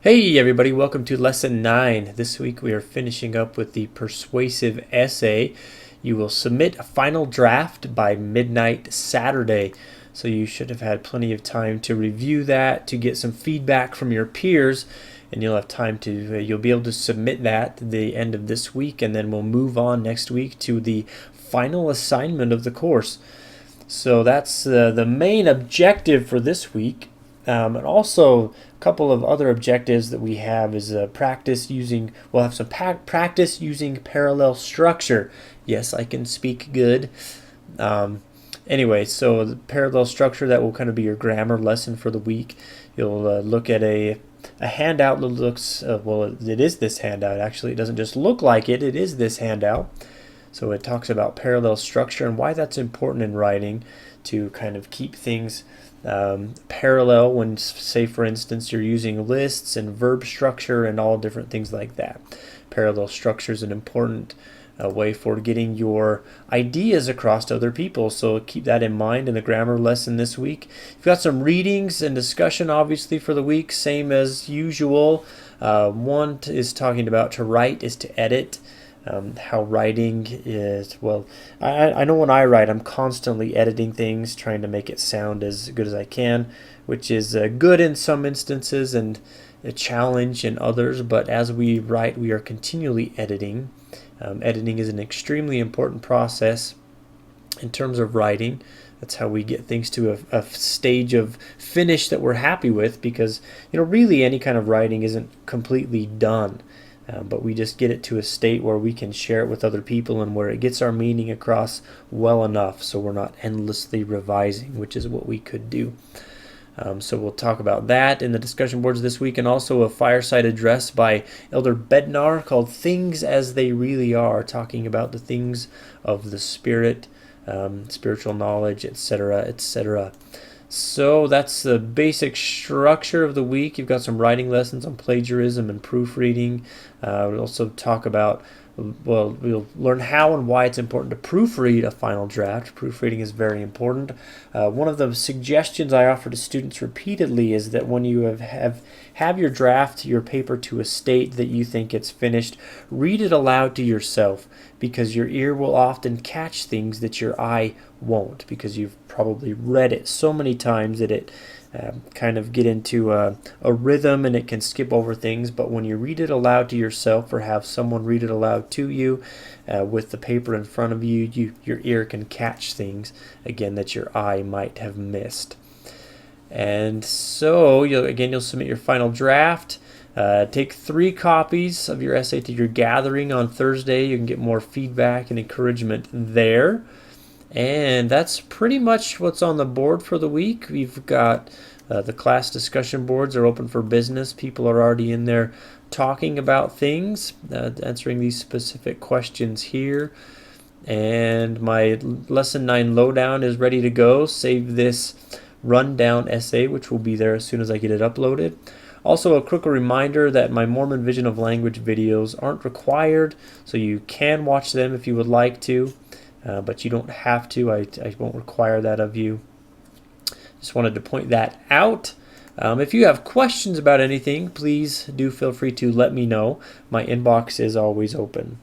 Hey everybody, welcome to lesson 9. This week we are finishing up with the persuasive essay. You will submit a final draft by midnight Saturday. So you should have had plenty of time to review that, to get some feedback from your peers, and you'll have time to, you'll be able to submit that at the end of this week, and then we'll move on next week to the final assignment of the course. So that's the main objective for this week. And also a couple of other objectives that we have is we'll have some practice using parallel structure. Yes, I can speak good. Anyway, so the parallel structure, that will kind of be your grammar lesson for the week. You'll look at a handout that looks, it is this handout actually. It doesn't just look like it is this handout. So it talks about parallel structure and why that's important in writing, to kind of keep things parallel when, say for instance, you're using lists and verb structure and all different things like that. Parallel structure is an important way for getting your ideas across to other people, so keep that in mind in the grammar lesson this week. You've got some readings and discussion obviously for the week, same as usual. One is talking about to write is to edit. How writing is, I know when I write, I'm constantly editing things, trying to make it sound as good as I can, which is good in some instances and a challenge in others, but as we write, we are continually editing. Editing is an extremely important process in terms of writing. That's how we get things to a stage of finish that we're happy with, because really any kind of writing isn't completely done. But we just get it to a state where we can share it with other people and where it gets our meaning across well enough, so we're not endlessly revising, which is what we could do. So we'll talk about that in the discussion boards this week, and also a fireside address by Elder Bednar called Things as They Really Are, talking about the things of the Spirit, spiritual knowledge, etc., etc. So that's the basic structure of the week. You've got some writing lessons on plagiarism and proofreading. We'll also talk about, we'll learn how and why it's important to proofread a final draft. Proofreading is very important. One of the suggestions I offer to students repeatedly is that when you have your draft, your paper, to a state that you think it's finished, read it aloud to yourself, because your ear will often catch things that your eye won't, because you've probably read it so many times that it kind of get into a rhythm and it can skip over things. But when you read it aloud to yourself, or have someone read it aloud to you with the paper in front of you, your ear can catch things again that your eye might have missed. And so you'll submit your final draft. Take 3 copies of your essay to your gathering on Thursday. You can get more feedback and encouragement there. And that's pretty much what's on the board for the week. We've got the class discussion boards are open for business. People are already in there talking about things, answering these specific questions here. And my lesson 9 lowdown is ready to go. Save this rundown essay, which will be there as soon as I get it uploaded. Also, a quick reminder that my Mormon Vision of Language videos aren't required, so you can watch them if you would like to. But you don't have to. I won't require that of you. Just wanted to point that out. If you have questions about anything, please do feel free to let me know. My inbox is always open.